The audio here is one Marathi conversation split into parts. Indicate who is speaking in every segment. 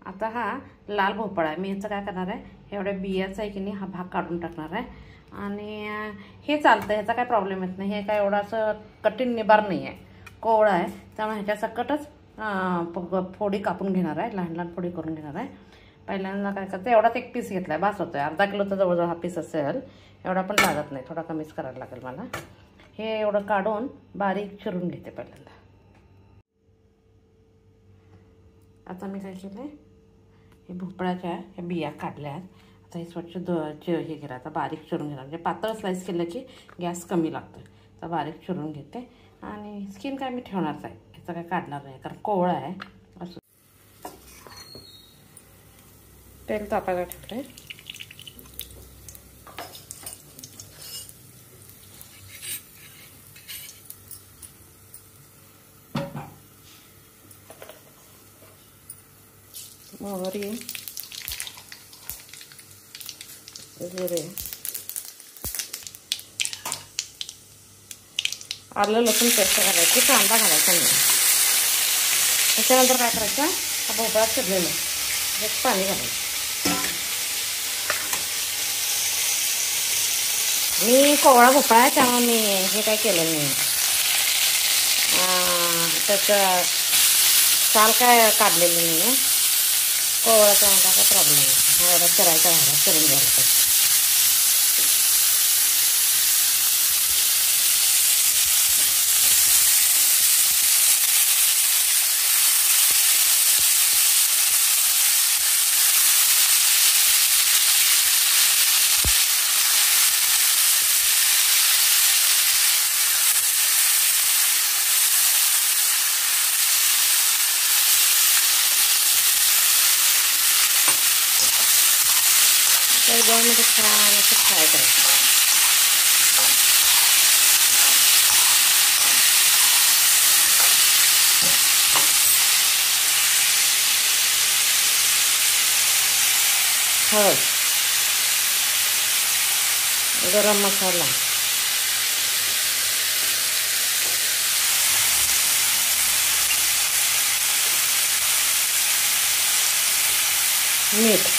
Speaker 1: आता हा लाल भोपळा आहे, मी याचं काय करणार आहे, एवढ्या बियाचा आहे की नाही हा भाग काढून टाकणार आहे. आणि हे चालतं, ह्याचा काय प्रॉब्लेम येत नाही. हे काय एवढं असं कठीण निबार नाही आहे, कोवळा आहे. त्यामुळे ह्याच्या सकटच फोडी कापून घेणार आहे, लहान लहान फोडी करून घेणार आहे. पहिल्यांदा काय करते, एवढाच एक पीस घेतला आहे, बास होतो आहे. अर्धा किलोचा जवळजवळ हा पीस असेल, एवढा पण लागत नाही, थोडा कमीच करायला लागेल मला. हे एवढं काढून बारीक चिरून घेते पहिल्यांदा. आता मी काय केलं आहे, हे भोपळ्याच्या ह्या बिया काढल्या आहेत. आता हे स्वच्छ हे केलं, आता बारीक चिरून घेणार. म्हणजे पातळ स्लाईस केलं की गॅस कमी लागतो. तर बारीक चिरून घेते. आणि स्किन काय मी ठेवणारच आहे, ह्याचं काय काढणार नाही कारण कोवळा आहे. असं तेल तापायला ठेवते. मोहरी, जिरे, आलं लसूण पेस्ट घालायची, कांदा घालायचा नाही. त्याच्यानंतर काय करायचं, हा भोपळा चिरलेला एक पाणी घालायचं. मी कोवळा भोपळा आहे त्यामुळे मी हे काय केलं नाही, त्याचं साल काय काढलेलं नाही आहे. कोवळाचा काय प्रॉब्लेम नाही, एवढा चिरायचा राहिला, चिरून घ्यायला पाहिजे. तर 2 मिनिटं छान असं फ्राय करायचं. हळद, गरम मसाला, मीठ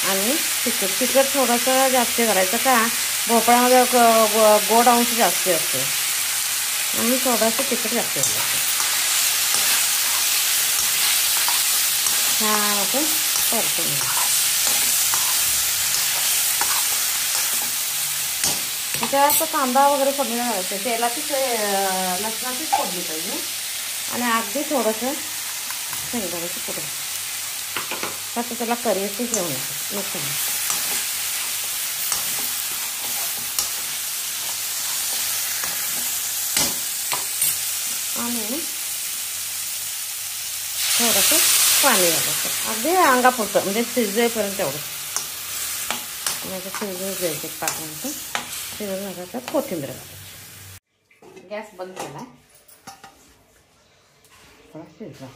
Speaker 1: आणि तिखट थोडंसं जास्त घालायचं का भोपळ्यामध्ये गोड अंश जास्त असते आणि थोडंसं तिखट जास्त घालायचं. छान आपण परतून घ्यायचं. त्याच्यात कांदा वगैरे फोडणी घालायचं, तेलाचीच लसणाचीच फोडणी पाहिजे. आणि अगदी थोडंसं शेंगदाण्याचं कुटं, फक्त त्याला करीची घेऊन मिक्स. आणि थोडंसं पाणी घालायचं, अगदी अंगापुरतं, म्हणजे शिजेपर्यंत एवढं. म्हणजे शिजून द्यायचं 5 मिनिटं. शिजून झाल्यावर कोथिंबीर घालायची. गॅस बंद केला, थोडा शिजला.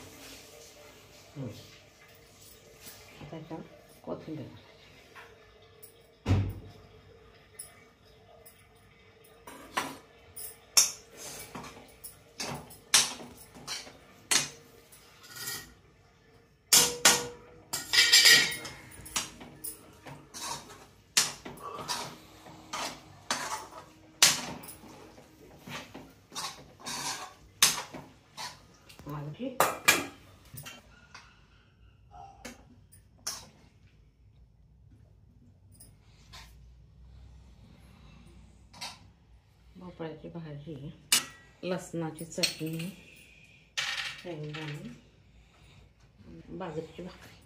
Speaker 1: त्याच्यावर कोथिंबीर घालायची. भोपळ्याची भाजी, लसणाची चटणी, शेंगदाणे, बाजरीची भाकरी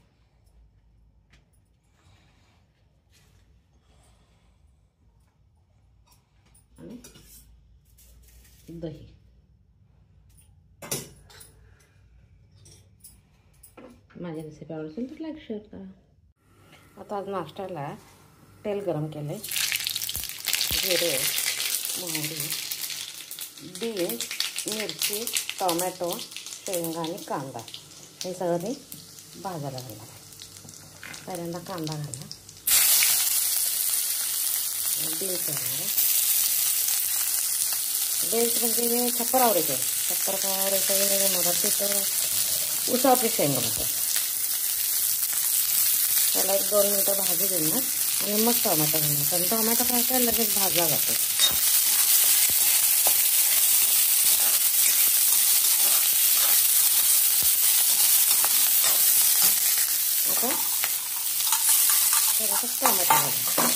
Speaker 1: आणि दही. माझी रेसिपी आवडली असेल तर लाईक शेअर करा. आता आज नाश्त्याला तेल गरम केले, जिरे, मोहरी, बीन्स, मिरची, टोमॅटो, शेंगा आणि कांदा हे सगळं मी भाजायला घालणार आहे. पहिल्यांदा कांदा घालला, बीन्स घालणार आहे. बीन्स म्हणजे मी छप्पर आवडते, पत्रकार काही मराठीत उसाची शेंग म्हणतात. त्याला 1-2 मिनटं भाजी देणार आणि मग टोमॅटो घालणार. कारण टोमॅटो काय लगेच भाजला जातो. आता टोमॅटो घालणार.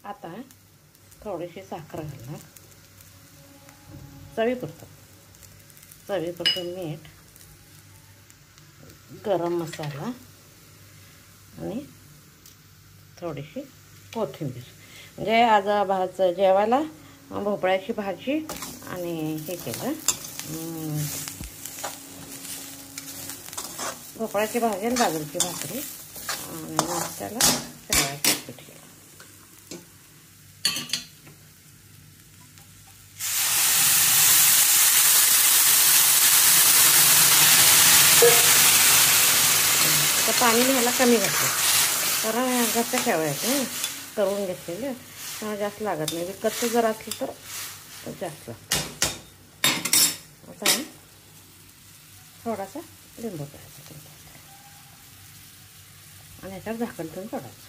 Speaker 1: आता थोडीशी साखर घालणार, चवीपुरतं मीठ, गरम मसाला आणि थोडीशी कोथिंबीर. म्हणजे आज जेवायला भोपळ्याची भाजी आणि हे केलं, भोपळ्याची भाजी आणि बाजरीची भाकरी आणि नाश्त्याला शेवयाचं पीठ केलं. आता पाणी ह्याला कमी घातलं, कारण घरच्या शेवयाचं करून घेतलेलं त्यामुळे जास्त लागत नाही. विकतचं जर असलं तर जास्त लागतं. आता थोडासा लिंबू पिळायचा आणि ह्याच्यावर झाकण ठेवून सोडायचं.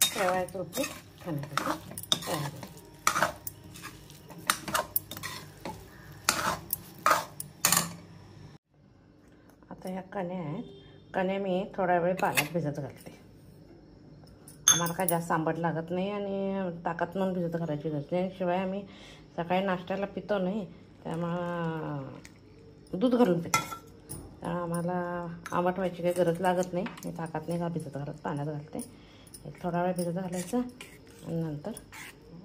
Speaker 1: शेवयाचं उपीट खाण्यासाठी तयार. आता ह्या कण्या आहेत, कण्या मी थोडा वेळ पाण्यात भिजत घालते. आम्हाला काय जास्त आंबट लागत नाही आणि ताकात म्हणून भिजत घालायची गरज नाही. शिवाय आम्ही सकाळी नाश्त्याला पितो नाही, त्यामुळं दूध घालून पितो. त्यामुळे आम्हाला आंबट व्हायची काही गरज लागत नाही. मी ताकात नाही भिजत घालत, पाण्यात घालते. एक थोडा वेळ भिजत घालायचं आणि नंतर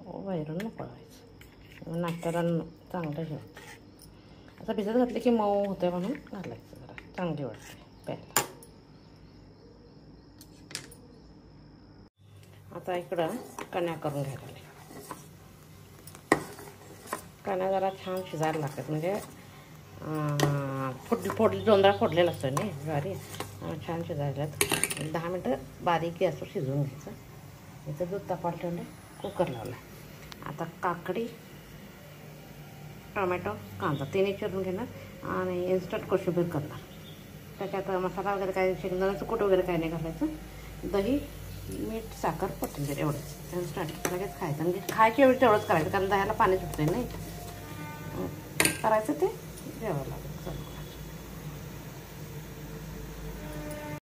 Speaker 1: वैरून मोकळं व्हायचं. नाश्त्याला चांगलं जेवतं. आता भिजत घातले की मऊ होते म्हणून घालायचं, जरा चांगली वाटते प्यायला. आता इकडं कण्या करून घ्यायला. कण्या जरा छान शिजायला लागतात, म्हणजे जोंधळा फोडलेला असतो नाही ज्वारी, छान शिजायला 10 मिनटं बारीक गॅसवर शिजवून घ्यायचं. इथं दूध तापायला ठेवलं, कुकर लावला. आता काकडी, टोमॅटो, कांदा तिन्ही चिरून घेणार आणि इन्स्टंट कोशिंबीर करणार. त्याच्यात मसाला वगैरे काय, शेंगदाण्याचं कूट वगैरे काय नाही घालायचं. दही, मीठ, साखर, कोथिंबीर एवढंच इन्स्टंट लगेच खायचं. म्हणजे खायच्या वेळी तेवढंच करायचं, कारण दह्याला पाणी सुटते नाही. करायचं ते जेवायला.